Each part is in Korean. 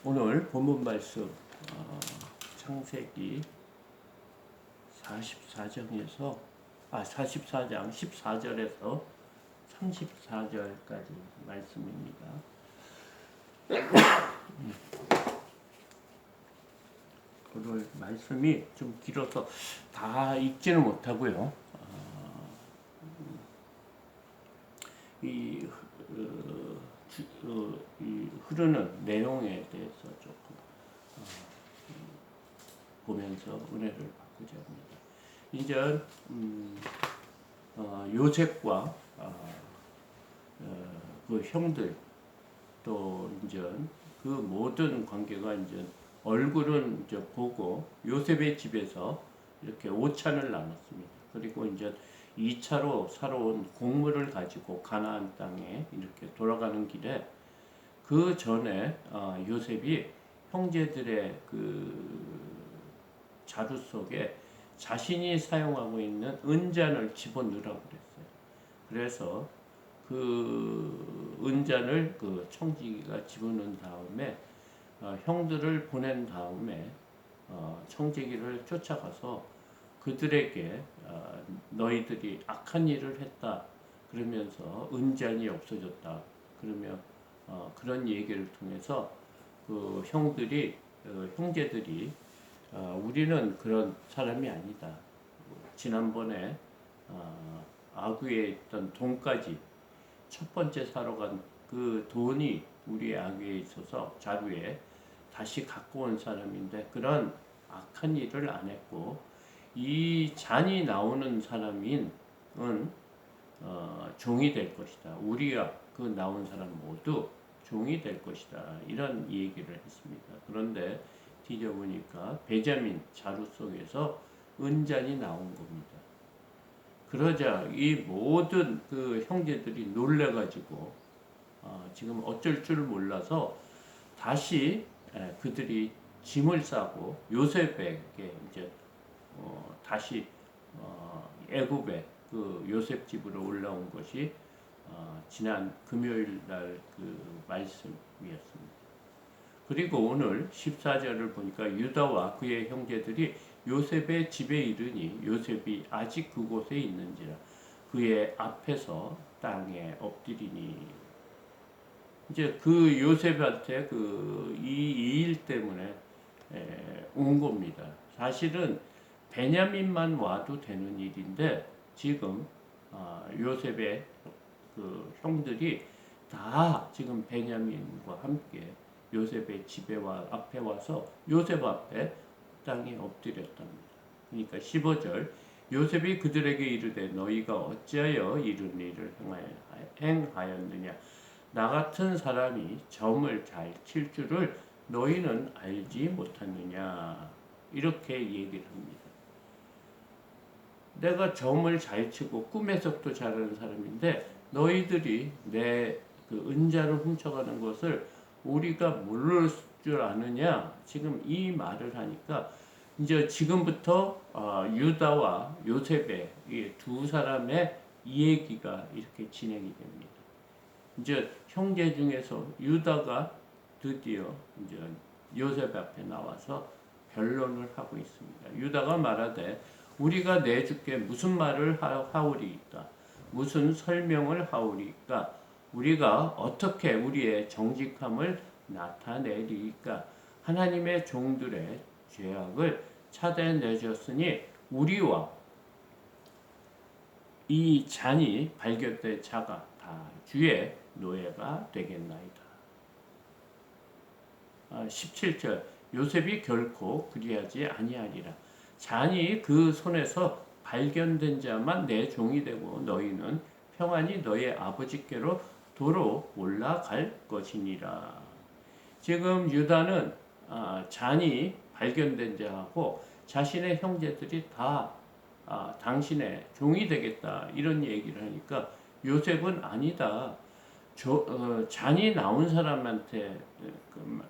오늘 본문 말씀 창세기 44장에서 44장 14절에서 34절까지 말씀입니다. 오늘 말씀이 좀 길어서 다 읽지는 못하고요. 이 흐르는 내용에 대해서 조금 보면서 은혜를 받고자 합니다. 이제 요셉과 그 형들 또 이제 그 모든 관계가 이제 얼굴은 이제 보고 요셉의 집에서 이렇게 오찬을 나눴습니다. 그리고 이제 2차로 살아온 곡물을 가지고 가나안 땅에 이렇게 돌아가는 길에 그 전에 요셉이 형제들의 그 자루 속에 자신이 사용하고 있는 은잔을 집어넣으라고 그랬어요. 그래서 그 은잔을 그 청지기가 집어넣은 다음에 형들을 보낸 다음에 청지기를 쫓아가서 그들에게 너희들이 악한 일을 했다 그러면서 은잔이 없어졌다 그러면 그런 얘기를 통해서 그 형제들이 우리는 그런 사람이 아니다. 지난번에 아귀에 있던 돈까지 첫 번째 사러 간 그 돈이 우리의 아귀에 있어서 자루에 다시 갖고 온 사람인데 그런 악한 일을 안 했고 이 잔이 나오는 사람은 종이 될 것이다. 우리가 그 나온 사람 모두 종이 될 것이다. 이런 얘기를 했습니다. 그런데 뒤져보니까 베냐민 자루 속에서 은잔이 나온 겁니다. 그러자 이 모든 그 형제들이 놀래가지고 지금 어쩔 줄 몰라서 다시 그들이 짐을 싸고 요셉에게 이제 다시 애굽에 그 요셉 집으로 올라온 것이 지난 금요일 날 그 말씀이었습니다. 그리고 오늘 14절을 보니까 유다와 그의 형제들이 요셉의 집에 이르니 요셉이 아직 그곳에 있는지라 그의 앞에서 땅에 엎드리니 이제 그 요셉한테 이 일 때문에 온 겁니다. 사실은 베냐민만 와도 되는 일인데 지금 요셉의 그 형들이 다 지금 베냐민과 함께 요셉의 앞에 와서 요셉 앞에 땅에 엎드렸답니다. 그러니까 15절 요셉이 그들에게 이르되 너희가 어찌하여 이런 일을 행하였느냐 나 같은 사람이 점을 잘 칠 줄을 너희는 알지 못하느냐 이렇게 얘기를 합니다. 내가 점을 잘 치고 꿈에서도 잘하는 사람인데 너희들이 내 그 은자를 훔쳐가는 것을 우리가 모를 줄 아느냐 지금 이 말을 하니까 이제 지금부터 유다와 요셉의 이 두 사람의 이야기가 이렇게 진행이 됩니다. 이제 형제 중에서 유다가 드디어 이제 요셉 앞에 나와서 변론을 하고 있습니다. 유다가 말하되 우리가 내주께 무슨 말을 하오리이까 무슨 설명을 하오리이까 우리가 어떻게 우리의 정직함을 나타내리이까 하나님의 종들의 죄악을 찾아내셨으니 우리와 이 잔이 발견된 자가 다 주의 노예가 되겠나이다. 17절 요셉이 결코 그리하지 아니하리라. 잔이 그 손에서 발견된 자만 내 종이 되고 너희는 평안히 너희 아버지께로 도로 올라갈 것이니라. 지금 유다는 잔이 발견된 자하고 자신의 형제들이 다 당신의 종이 되겠다 이런 얘기를 하니까 요셉은 아니다. 잔이 나온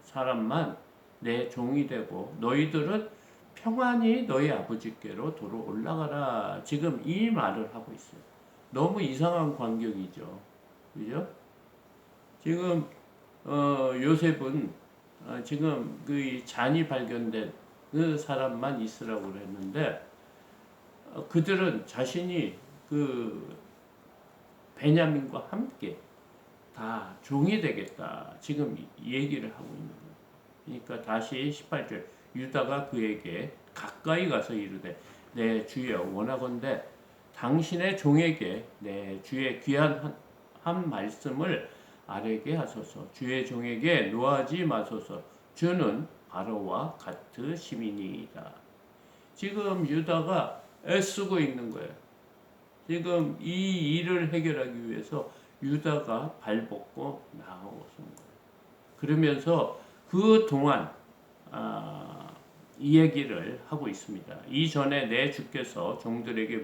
사람만 내 종이 되고 너희들은 평안히 너희 아버지께로 도로 올라가라. 지금 이 말을 하고 있어요. 너무 이상한 광경이죠. 그죠? 지금 요셉은 지금 그 잔이 발견된 그 사람만 있으라고 그랬는데 그들은 자신이 그 베냐민과 함께 다 종이 되겠다. 지금 얘기를 하고 있는 거예요. 그러니까 다시 18절 유다가 그에게 가까이 가서 이르되 내 주여 원하건대 당신의 종에게 내 주의 귀한 한 말씀을 아뢰게 하소서. 주의 종에게 노하지 마소서. 주는 바로와 같으심이니이다. 지금 유다가 애쓰고 있는 거예요. 지금 이 일을 해결하기 위해서 유다가 발벗고 나아오신 거예요. 그러면서 그 동안 이 얘기를 하고 있습니다. 이전에 내 주께서 종들에게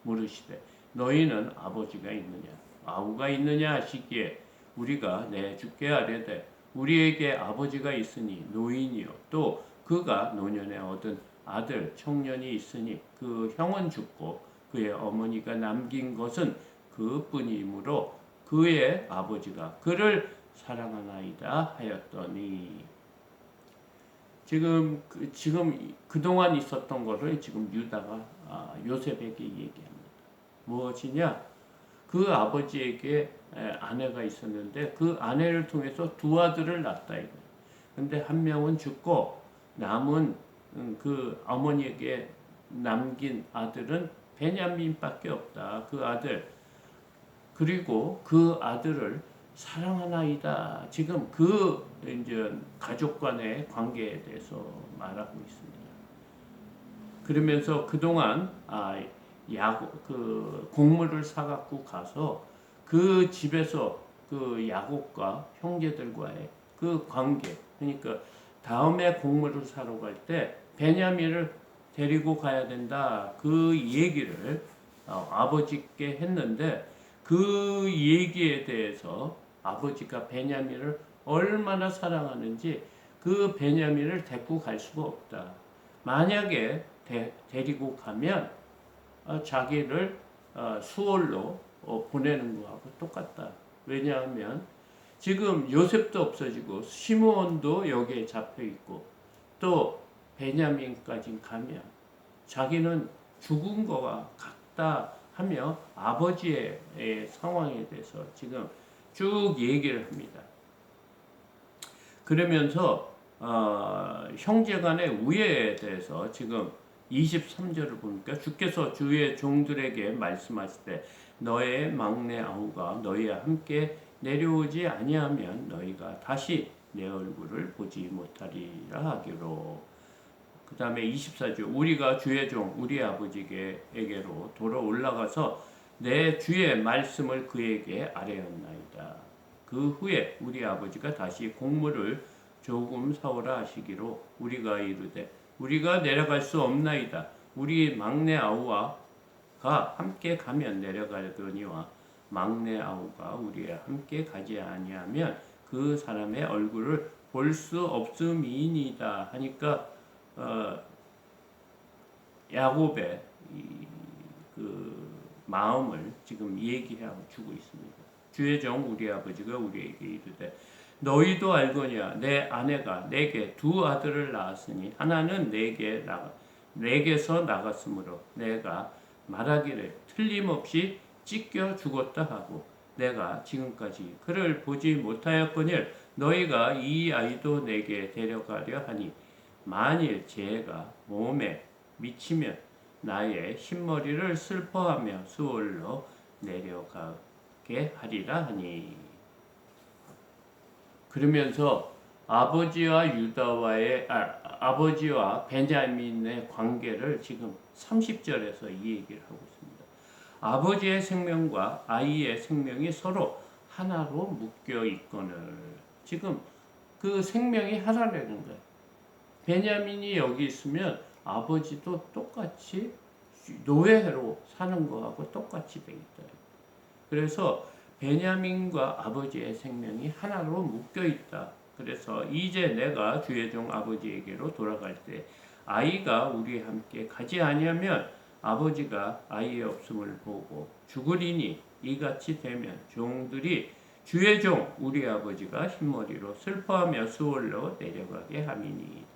물으시되 너희는 아버지가 있느냐 아우가 있느냐 하시기에 우리가 내 주께 아뢰되 우리에게 아버지가 있으니 노인이요 또 그가 노년에 얻은 아들 청년이 있으니 그 형은 죽고 그의 어머니가 남긴 것은 그뿐이므로 그의 아버지가 그를 사랑하나이다 하였더니 지금 그동안 있었던 것을 지금 유다가 요셉에게 얘기합니다. 무엇이냐? 그 아버지에게 아내가 있었는데 그 아내를 통해서 두 아들을 낳았다. 근데 한 명은 죽고 남은 그 어머니에게 남긴 아들은 베냐민밖에 없다. 그 아들 그리고 그 아들을 사랑하나이다. 지금 그 이제 가족 간의 관계에 대해서 말하고 있습니다. 그러면서 그동안 그 곡물을 사갖고 가서 그 집에서 그 야곱과 형제들과의 그 관계, 그러니까 다음에 곡물을 사러 갈 때 베냐민을 데리고 가야 된다. 그 얘기를 아버지께 했는데 그 얘기에 대해서 아버지가 베냐민을 얼마나 사랑하는지 그 베냐민을 데리고 갈 수가 없다. 만약에 데리고 가면 자기를 수월로 보내는 거하고 똑같다. 왜냐하면 지금 요셉도 없어지고 시므온도 여기에 잡혀 있고 또 베냐민까지 가면 자기는 죽은 거와 같다 하며 아버지의 상황에 대해서 지금 쭉 얘기를 합니다. 그러면서 형제 간의 우애에 대해서 지금 23절을 보니까 주께서 주의 종들에게 말씀하시되 너의 막내 아우가 너희와 함께 내려오지 아니하면 너희가 다시 내 얼굴을 보지 못하리라 하기로. 그 다음에 24절 우리가 주의 종 우리 아버지에게로 돌아 올라가서 내 주의 말씀을 그에게 아뢰었나이다. 그 후에 우리 아버지가 다시 곡물을 조금 사오라 하시기로 우리가 이르되 우리가 내려갈 수 없나이다. 우리 막내 아우가 함께 가면 내려가려니와 막내 아우가 우리와 함께 가지 아니하면 그 사람의 얼굴을 볼 수 없음이니이다 하니까 야곱의 그 마음을 지금 얘기하고 주고 있습니다. 주의 종 우리 아버지가 우리에게 이르되 너희도 알거냐 내 아내가 내게 두 아들을 낳았으니 하나는 내게서 나갔으므로 내가 말하기를 틀림없이 찢겨 죽었다 하고 내가 지금까지 그를 보지 못하였거늘 너희가 이 아이도 내게 데려가려 하니 만일 죄가 몸에 미치면 나의 흰머리를 슬퍼하며 수월로 내려가게 하리라 하니. 그러면서 아버지와 아버지와 베냐민의 관계를 지금 30절에서 이 얘기를 하고 있습니다. 아버지의 생명과 아이의 생명이 서로 하나로 묶여 있거늘. 지금 그 생명이 하나라는 거예요. 베냐민이 여기 있으면 아버지도 똑같이 노예로 사는 거하고 똑같이 되겠다. 그래서 베냐민과 아버지의 생명이 하나로 묶여 있다. 그래서 이제 내가 주의 종 아버지에게로 돌아갈 때 아이가 우리와 함께 가지 아니하면 아버지가 아이의 없음을 보고 죽으리니 이같이 되면 종들이 주의 종 우리 아버지가 흰머리로 슬퍼하며 수월로 내려가게 함이니이다.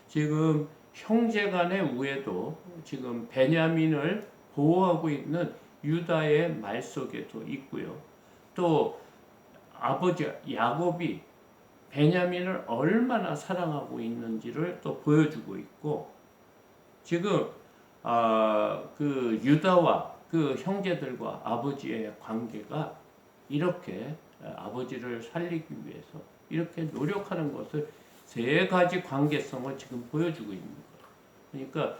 지금 형제간의 우애도 지금 베냐민을 보호하고 있는 유다의 말 속에도 있고요. 또 아버지 야곱이 베냐민을 얼마나 사랑하고 있는지를 또 보여주고 있고, 지금 그 유다와 그 형제들과 아버지의 관계가 이렇게 아버지를 살리기 위해서 이렇게 노력하는 것을 세 가지 관계성을 지금 보여주고 있는 거예요. 그러니까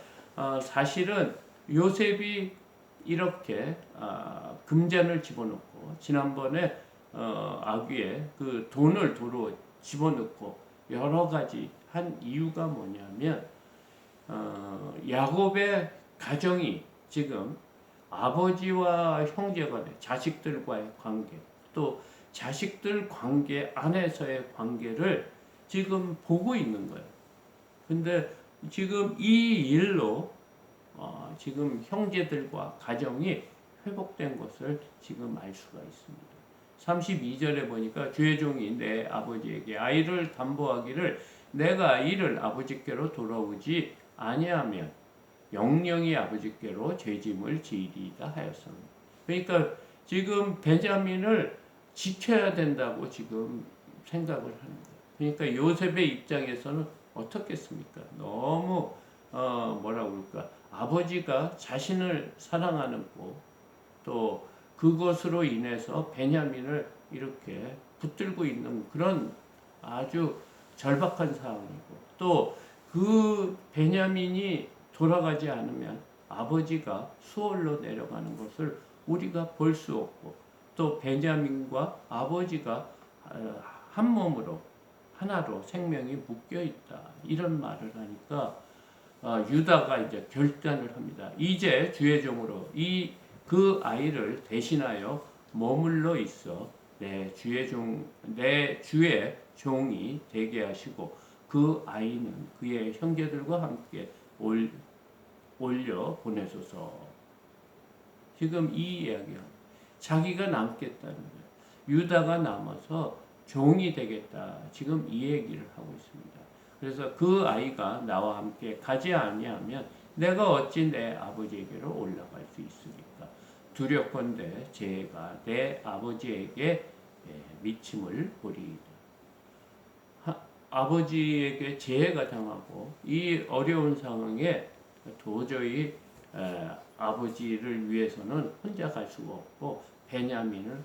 사실은 요셉이 이렇게 금잔을 집어넣고 지난번에 아귀에 그 돈을 도로 집어넣고 여러 가지 한 이유가 뭐냐면 야곱의 가정이 지금 아버지와 형제 간의 자식들과의 관계, 또 자식들 관계 안에서의 관계를 지금 보고 있는 거예요. 근데 지금 이 일로 지금 형제들과 가정이 회복된 것을 지금 알 수가 있습니다. 32절에 보니까 주의 종이 내 아버지에게 아이를 담보하기를 내가 이를 아버지께로 돌아오지 아니하면 영영이 아버지께로 죄짐을 지리이다 하였습니다. 그러니까 지금 베냐민을 지켜야 된다고 지금 생각을 하는 거예요. 그러니까 요셉의 입장에서는 어떻겠습니까? 너무 뭐라 그럴까, 아버지가 자신을 사랑하는 거, 또 그것으로 인해서 베냐민을 이렇게 붙들고 있는 그런 아주 절박한 상황이고, 또 그 베냐민이 돌아가지 않으면 아버지가 수월로 내려가는 것을 우리가 볼 수 없고, 또 베냐민과 아버지가 한 몸으로 하나로 생명이 묶여 있다, 이런 말을 하니까 유다가 이제 결단을 합니다. 이제 주의 종으로 그 아이를 대신하여 머물러 있어 내 주의 종이 되게 하시고 그 아이는 그의 형제들과 함께 올려 보내소서. 지금 이 이야기야. 자기가 남겠다는 거예요. 유다가 남아서 종이 되겠다. 지금 이 얘기를 하고 있습니다. 그래서 그 아이가 나와 함께 가지 아니하면 내가 어찌 내 아버지에게로 올라갈 수 있으리까? 두렵건대 제가 내 아버지에게 미침을 보리이다. 아버지에게 재해가 당하고 이 어려운 상황에 도저히 아버지를 위해서는 혼자 갈 수가 없고 베냐민을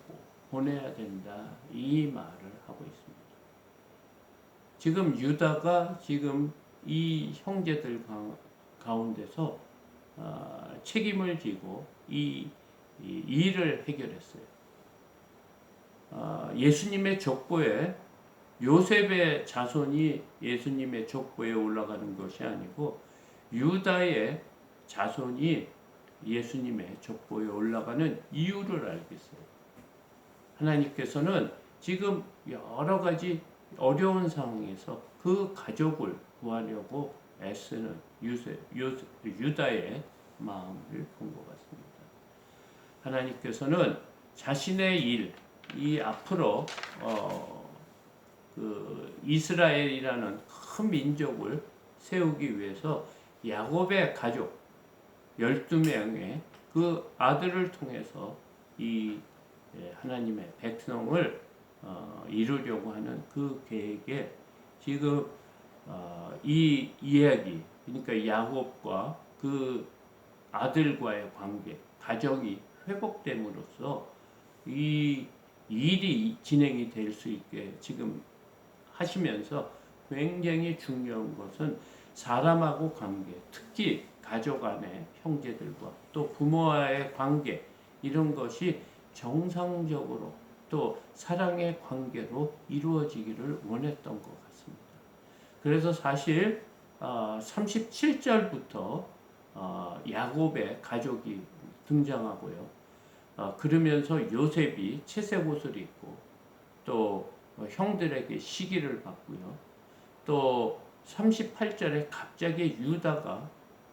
보내야 된다, 이 말을 하고 있습니다. 지금 유다가 지금 이 형제들 가운데서 책임을 지고 이 일을 해결했어요. 예수님의 족보에 요셉의 자손이 예수님의 족보에 올라가는 것이 아니고 유다의 자손이 예수님의 족보에 올라가는 이유를 알겠어요. 하나님께서는 지금 여러 가지 어려운 상황에서 그 가족을 구하려고 애쓰는 유다의 마음을 본 것 같습니다. 하나님께서는 자신의 일, 이 앞으로 그 이스라엘이라는 큰 민족을 세우기 위해서 야곱의 가족 12명의 그 아들을 통해서 이 하나님의 백성을 이루려고 하는 그 계획에 지금 이 이야기, 그러니까 야곱과 그 아들과의 관계, 가정이 회복됨으로써 이 일이 진행이 될 수 있게 지금 하시면서 굉장히 중요한 것은 사람하고 관계, 특히 가족 안의 형제들과 또 부모와의 관계, 이런 것이 정상적으로 또 사랑의 관계로 이루어지기를 원했던 것 같습니다. 그래서 사실 37절부터 야곱의 가족이 등장하고요. 그러면서 요셉이 채색 옷을 입고 또 형들에게 시기를 받고요. 또 38절에 갑자기 유다가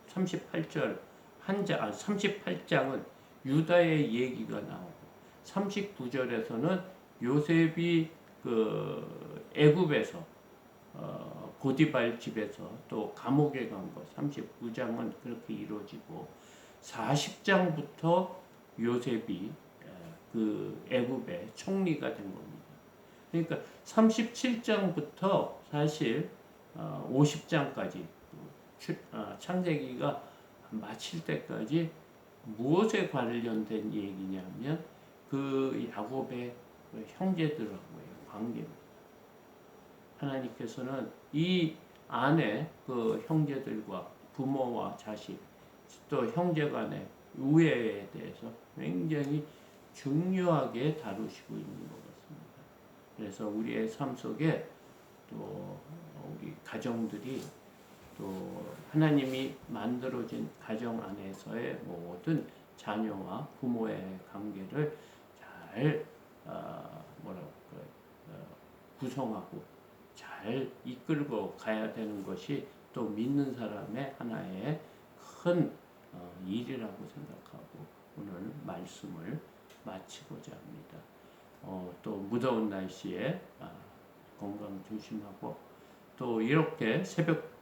38장은 유다의 얘기가 나오고 39절에서는 요셉이 그 애굽에서 보디발 집에서 또 감옥에 간 것 39장은 그렇게 이루어지고 40장부터 요셉이 그 애굽의 총리가 된 겁니다. 그러니까 37장부터 사실 50장까지 창세기가 마칠 때까지 무엇에 관련된 얘기냐면 그 야곱의 형제들하고의 관계입니다. 하나님께서는 이 안에 그 형제들과 부모와 자식 또 형제 간의 우애에 대해서 굉장히 중요하게 다루시고 있는 것 같습니다. 그래서 우리의 삶 속에 또 우리 가정들이 또 하나님이 만들어진 가정 안에서의 모든 자녀와 부모의 관계를 잘 구성하고 잘 이끌고 가야 되는 것이 또 믿는 사람의 하나의 큰 일이라고 생각하고 오늘 말씀을 마치고자 합니다. 또 무더운 날씨에 건강 조심하고 또 이렇게 새벽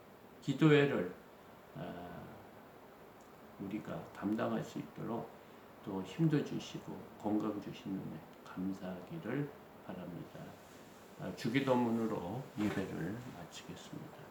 기도회를 우리가 담당할 수 있도록 또 힘도 주시고 건강 주시는 감사하기를 바랍니다. 주기도문으로 예배를 마치겠습니다.